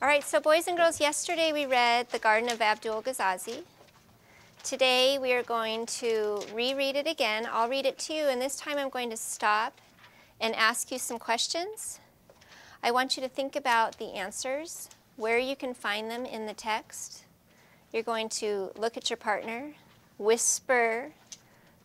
All right, so boys and girls, yesterday we read The Garden of Abdul Ghazazi. Today we are going to reread it again. I'll read it to you, and this time I'm going to stop and ask you some questions. I want you to think about the answers, where you can find them in the text. You're going to look at your partner, whisper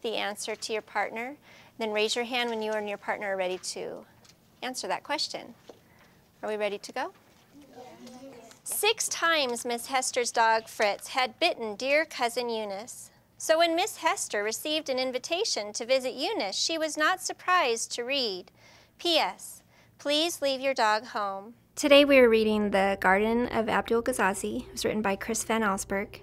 the answer to your partner, then raise your hand when you and your partner are ready to answer that question. Are we ready to go? 6 times Miss Hester's dog Fritz had bitten dear cousin Eunice. So when Miss Hester received an invitation to visit Eunice, she was not surprised to read, P.S. Please leave your dog home. Today we are reading The Garden of Abdul Ghazazi. It was written by Chris Van Allsburg.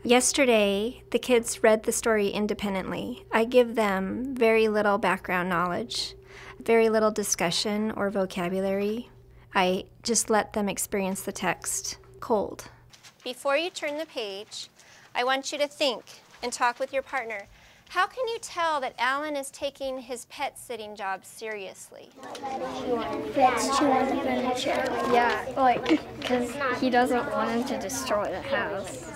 Yesterday, the kids read the story independently. I give them very little background knowledge, very little discussion or vocabulary. I just let them experience the text cold. Before you turn the page, I want you to think and talk with your partner. How can you tell that Alan is taking his pet sitting job seriously? Fritz chew on the furniture. Yeah, because he doesn't want him to destroy the house.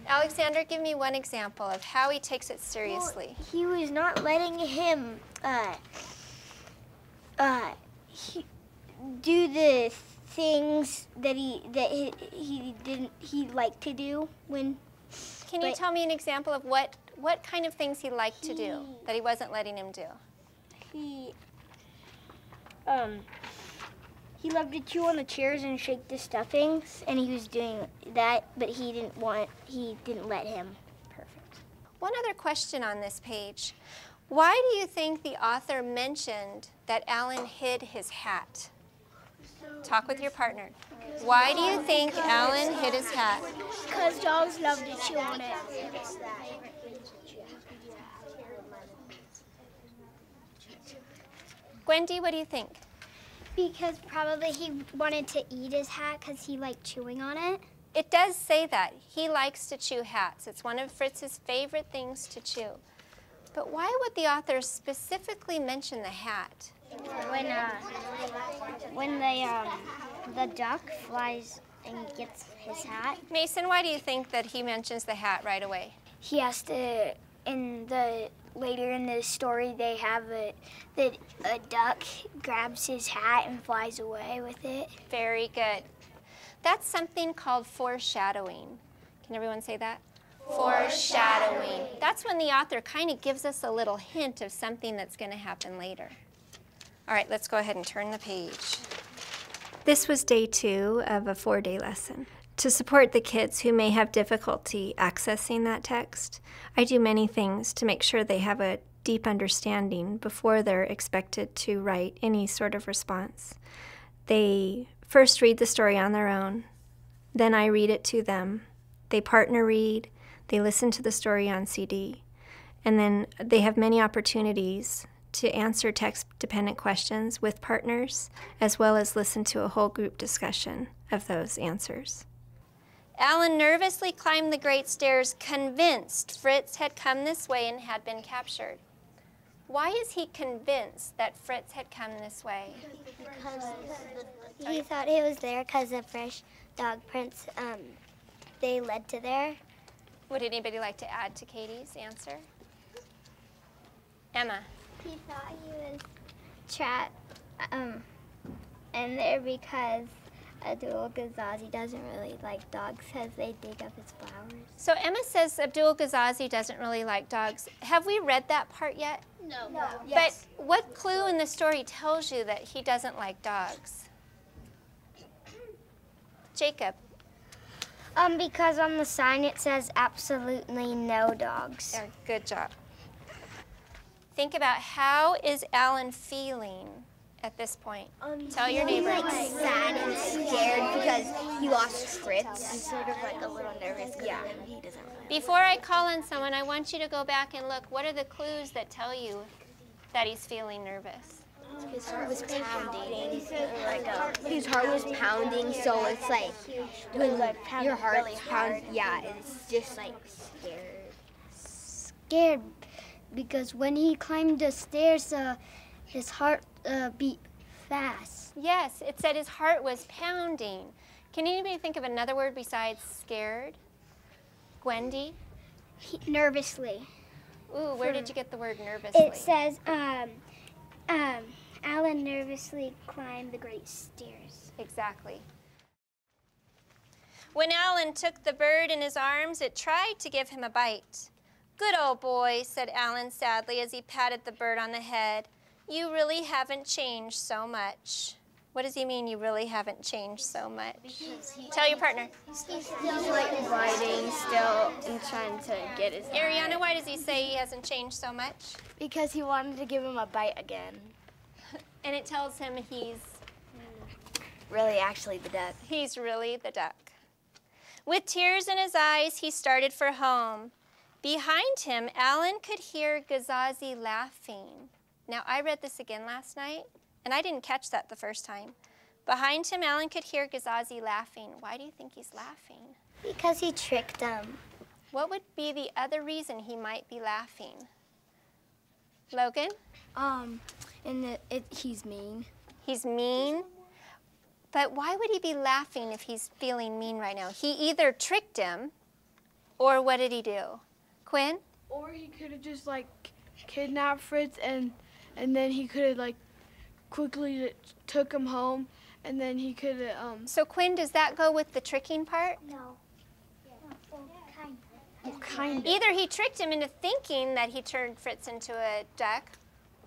Alexander, give me one example of how he takes it seriously. Well, he was not letting him do the things that he liked to do when. Can you tell me an example of what kind of things he liked to do that he wasn't letting him do? He loved to chew on the chairs and shake the stuffings, and he was doing that, but he didn't let him. Perfect. One other question on this page. Why do you think the author mentioned that Alan hid his hat? Talk with your partner. Why do you think Alan hid his hat? Because dogs love to chew on it. Wendy, what do you think? Because probably he wanted to eat his hat because he liked chewing on it. It does say that. He likes to chew hats. It's one of Fritz's favorite things to chew. But why would the author specifically mention the hat? When the duck flies and gets his hat. Mason, why do you think that he mentions the hat right away? He has to, later in the story, they have that a duck grabs his hat and flies away with it. Very good. That's something called foreshadowing. Can everyone say that? Foreshadowing. That's when the author kind of gives us a little hint of something that's going to happen later. All right, let's go ahead and turn the page. This was day 2 of a 4-day lesson. To support the kids who may have difficulty accessing that text, I do many things to make sure they have a deep understanding before they're expected to write any sort of response. They first read the story on their own, then I read it to them. They partner read, they listen to the story on CD, and then they have many opportunities to answer text-dependent questions with partners, as well as listen to a whole group discussion of those answers. Alan nervously climbed the great stairs, convinced Fritz had come this way and had been captured. Why is he convinced that Fritz had come this way? Because he thought he was there because the fresh dog prints, they led to there. Would anybody like to add to Katie's answer? Emma. He thought he was trapped in there because Abdul Ghazazi doesn't really like dogs because they dig up his flowers. So Emma says Abdul Ghazazi doesn't really like dogs. Have we read that part yet? No. Yes. But what clue in the story tells you that he doesn't like dogs? Jacob. Because on the sign it says absolutely no dogs. Good job. Think about how is Alan feeling at this point? Tell your neighbor. He's like sad and scared because he lost Fritz. He's sort of like a little nervous. Yeah. He doesn't really. Before I call on someone, I want you to go back and look. What are the clues that tell you that he's feeling nervous? His heart was pounding. His heart was pounding, so it's like when your heart pounds. Yeah, it's just like scared because when he climbed the stairs, his heart beat fast. Yes, it said his heart was pounding. Can anybody think of another word besides scared? Gwendy? Nervously. Ooh, where did you get the word nervously? It says, Alan nervously climbed the great stairs. Exactly. When Alan took the bird in his arms, it tried to give him a bite. "Good old boy," said Alan sadly as he patted the bird on the head. "You really haven't changed so much." What does he mean, you really haven't changed so much? Tell your partner. He's like biting still and trying to get his Ariana, why does he say he hasn't changed so much? Because he wanted to give him a bite again. And it tells him he's Really, actually, the duck. He's really the duck. With tears in his eyes, he started for home. Behind him, Alan could hear Gazazi laughing. Now, I read this again last night, and I didn't catch that the first time. Behind him, Alan could hear Gazazi laughing. Why do you think he's laughing? Because he tricked them. What would be the other reason he might be laughing? Logan? He's mean. He's mean? But why would he be laughing if he's feeling mean right now? He either tricked him, or what did he do? Quinn? Or he could have just like kidnapped Fritz and then he could have like quickly took him home and then he could have So Quinn, does that go with the tricking part? No. kind of. Either he tricked him into thinking that he turned Fritz into a duck,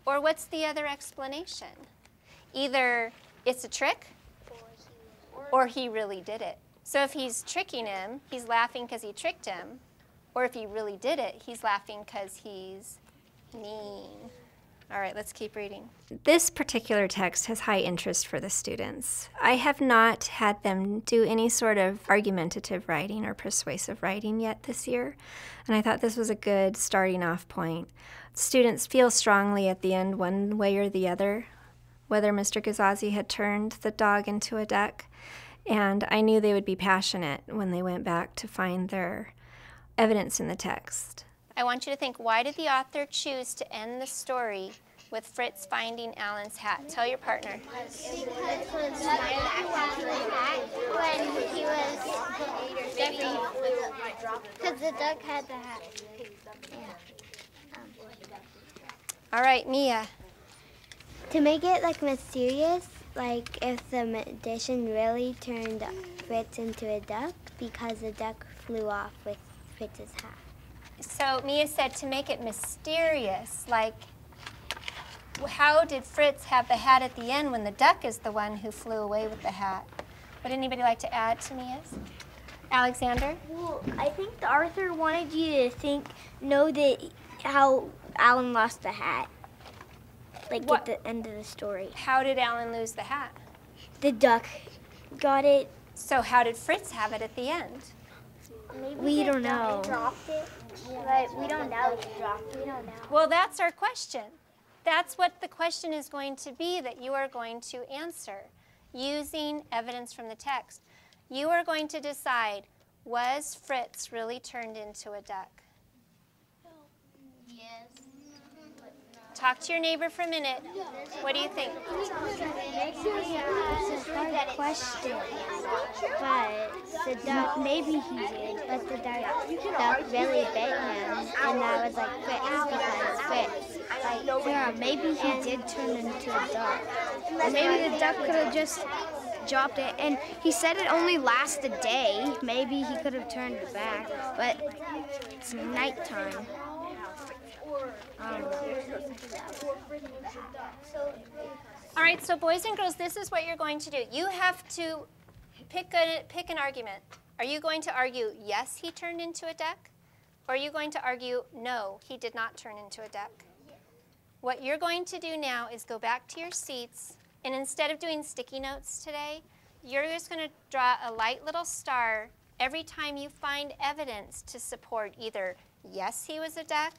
or what's the other explanation? Either it's a trick, or he really did it. So if he's tricking him, he's laughing because he tricked him, or if he really did it, he's laughing because he's mean. All right, let's keep reading. This particular text has high interest for the students. I have not had them do any sort of argumentative writing or persuasive writing yet this year, and I thought this was a good starting off point. Students feel strongly at the end one way or the other, whether Mr. Gazazi had turned the dog into a duck, and I knew they would be passionate when they went back to find their evidence in the text. I want you to think, why did the author choose to end the story with Fritz finding Alan's hat? Tell your partner. Because when he was because the duck had the hat. All right, Mia. To make it like mysterious, like if the magician really turned Fritz into a duck because the duck flew off with Fritz's hat. So Mia said to make it mysterious, like how did Fritz have the hat at the end when the duck is the one who flew away with the hat? Would anybody like to add to Mia's? Alexander? Well, I think the author wanted you to know that how Alan lost the hat. Like What? at the end of the story. How did Alan lose the hat? The duck got it. So how did Fritz have it at the end? Maybe we don't know. Dropped it, but we don't know. We don't know. Well, that's our question. That's what the question is going to be that you are going to answer using evidence from the text. You are going to decide, was Fritz really turned into a duck? Yes. Talk to your neighbor for a minute. What do you think? It's a hard question, but the duck, maybe he did, but the duck really bit him, and that was like Fritz. Yeah, maybe he did turn into a duck. Or maybe the duck could have just dropped it. And he said it only lasts a day. Maybe he could have turned it back, but it's nighttime. All right, so boys and girls, this is what you're going to do. You have to pick an argument. Are you going to argue, yes, he turned into a duck? Or are you going to argue, no, he did not turn into a duck? What you're going to do now is go back to your seats, and instead of doing sticky notes today, you're just going to draw a light little star every time you find evidence to support either, yes, he was a duck,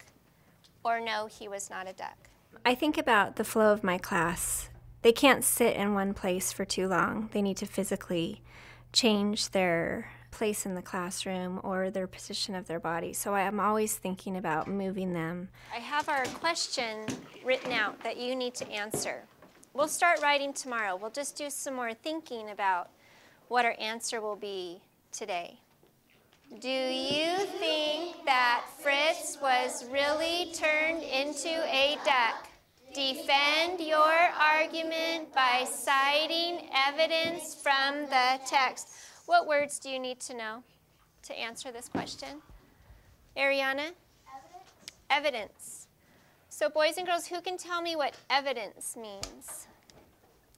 or no, he was not a duck. I think about the flow of my class. They can't sit in one place for too long. They need to physically change their place in the classroom or their position of their body. So I'm always thinking about moving them. I have our question written out that you need to answer. We'll start writing tomorrow. We'll just do some more thinking about what our answer will be today. Do you think that Fritz was really turned into a duck? Defend your argument by citing evidence from the text. What words do you need to know to answer this question? Ariana? Evidence. So boys and girls, who can tell me what evidence means?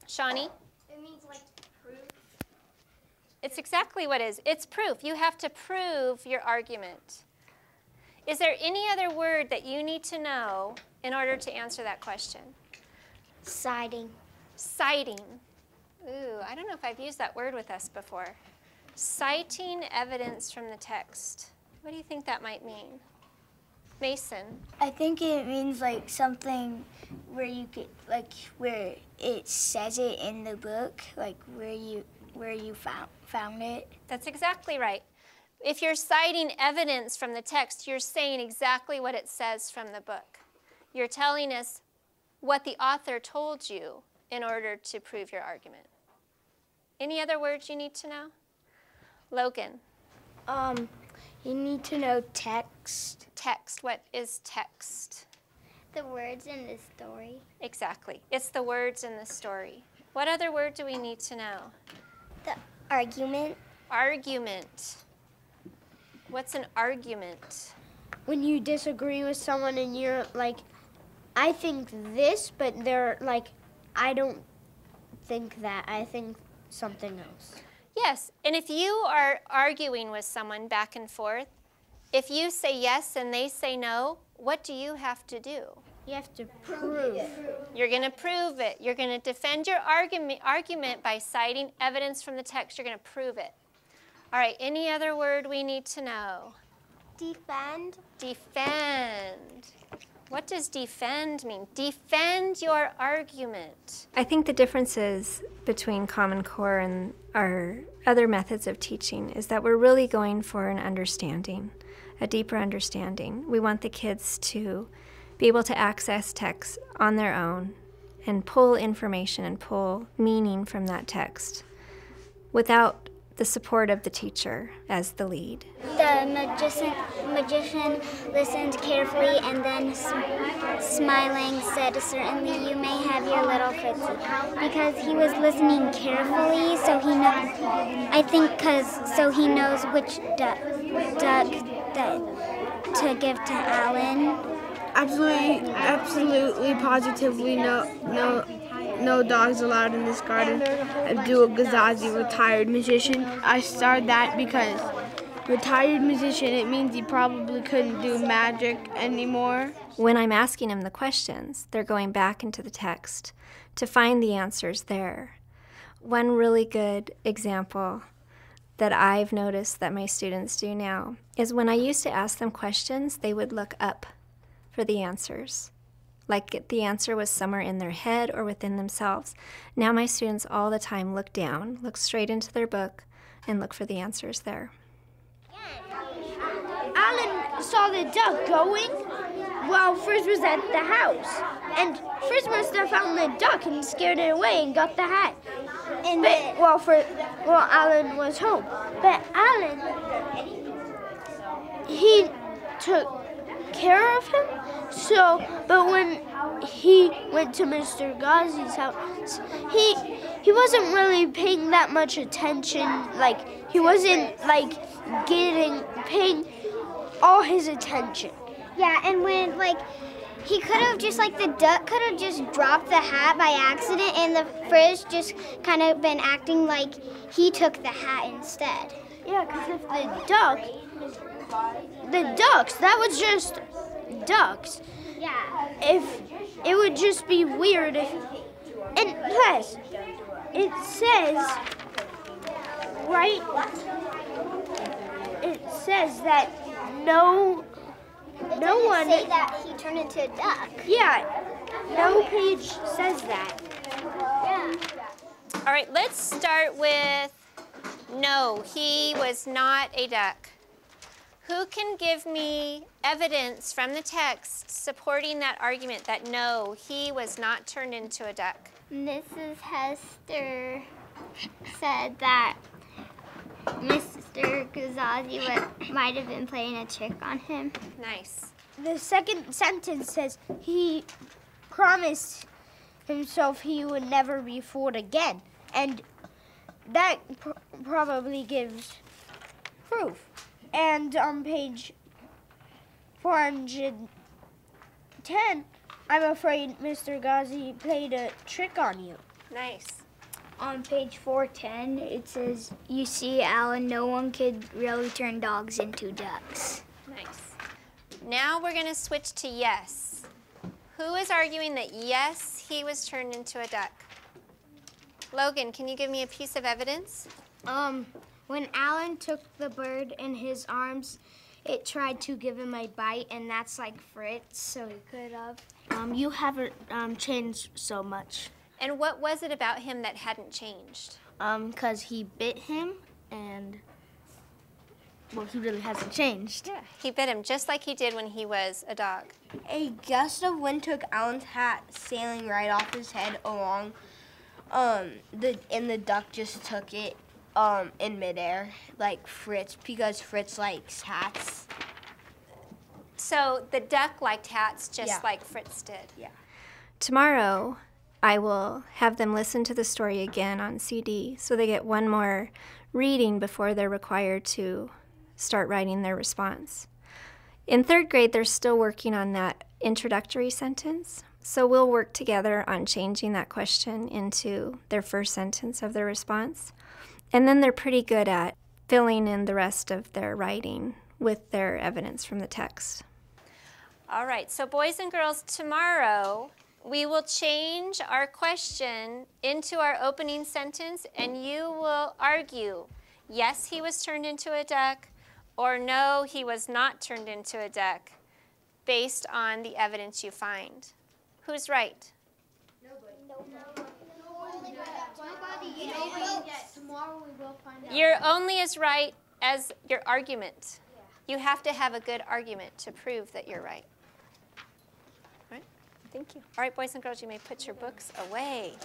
Shawnee? It means like proof. It's exactly what it is. It's proof. You have to prove your argument. Is there any other word that you need to know in order to answer that question? Citing. Citing. Ooh, I don't know if I've used that word with us before. Citing evidence from the text. What do you think that might mean? Mason. I think it means like something where you could, like where it says it in the book, like where you found it. That's exactly right. If you're citing evidence from the text, you're saying exactly what it says from the book. You're telling us what the author told you in order to prove your argument. Any other words you need to know? Logan. You need to know text. Text. What is text? The words in the story. Exactly. It's the words in the story. What other word do we need to know? The argument. Argument. What's an argument? When you disagree with someone and you're like, I think this, but they're like, I don't think that. I think something else. Yes, and if you are arguing with someone back and forth, if you say yes and they say no, what do you have to do? You have to prove. You're going to prove it. You're going to defend your argument by citing evidence from the text. You're going to prove it. All right, any other word we need to know? Defend. Defend. What does defend mean? Defend your argument. I think the differences between Common Core and our other methods of teaching is that we're really going for an understanding, a deeper understanding. We want the kids to be able to access text on their own and pull information and pull meaning from that text without the support of the teacher as the lead. The magician listened carefully and then smiling said, "Certainly you may have your little Fritzy." Because he was listening carefully, so he he knows which duck to give to Alan. Absolutely, positively, no dogs allowed in this garden. Abdul Ghazazi, retired musician. I started that because retired musician, it means he probably couldn't do magic anymore. When I'm asking them the questions, they're going back into the text to find the answers there. One really good example that I've noticed that my students do now is when I used to ask them questions, they would look up for the answers. Like the answer was somewhere in their head or within themselves. Now my students all the time look down, look straight into their book, and look for the answers there. Alan saw the duck going while Fritz was at the house. And Fritz must have found the duck and scared it away and got the hat. While Alan was home. But Alan, he took care of him. But when he went to Mr. Ghazi's house, he wasn't really paying that much attention. Like, he wasn't paying all his attention. Yeah, and when he could have just the duck could have just dropped the hat by accident, and the Fritz just kind of been acting like he took the hat instead. Yeah, because if the ducks, that was just ducks. Yeah. If it would just be weird if, and plus, it says, right? It says that no one. Say that he turned into a duck. Yeah, no page says that. Yeah. All right, let's start with no, he was not a duck. Who can give me evidence from the text supporting that argument that no, he was not turned into a duck? Mrs. Hester said that Mr. Gazazi might have been playing a trick on him. Nice. The second sentence says he promised himself he would never be fooled again. And that probably gives proof. And on page 410, I'm afraid Mr. Ghazi played a trick on you. Nice. On page 410, it says, you see, Alan, no one could really turn dogs into ducks. Nice. Now we're going to switch to yes. Who is arguing that yes, he was turned into a duck? Logan, can you give me a piece of evidence? When Alan took the bird in his arms, it tried to give him a bite, and that's like Fritz, so he could have. You haven't changed so much. And what was it about him that hadn't changed? 'Cause he bit him, and well, he really hasn't changed. Yeah, he bit him just like he did when he was a dog. A gust of wind took Alan's hat, sailing right off his head along. The duck just took it in midair, like Fritz, because Fritz likes hats. So the duck liked hats just Yeah. like Fritz did. Yeah. Tomorrow, I will have them listen to the story again on CD, so they get one more reading before they're required to start writing their response. In third grade, they're still working on that introductory sentence, so we'll work together on changing that question into their first sentence of their response. And then they're pretty good at filling in the rest of their writing with their evidence from the text. All right, so boys and girls, tomorrow we will change our question into our opening sentence, and you will argue, yes, he was turned into a duck, or no, he was not turned into a duck, based on the evidence you find. Who's right? Tomorrow we will find out. You're only as right as your argument. You have to have a good argument to prove that you're right. All right, thank you. All right, boys and girls, you may put your books away.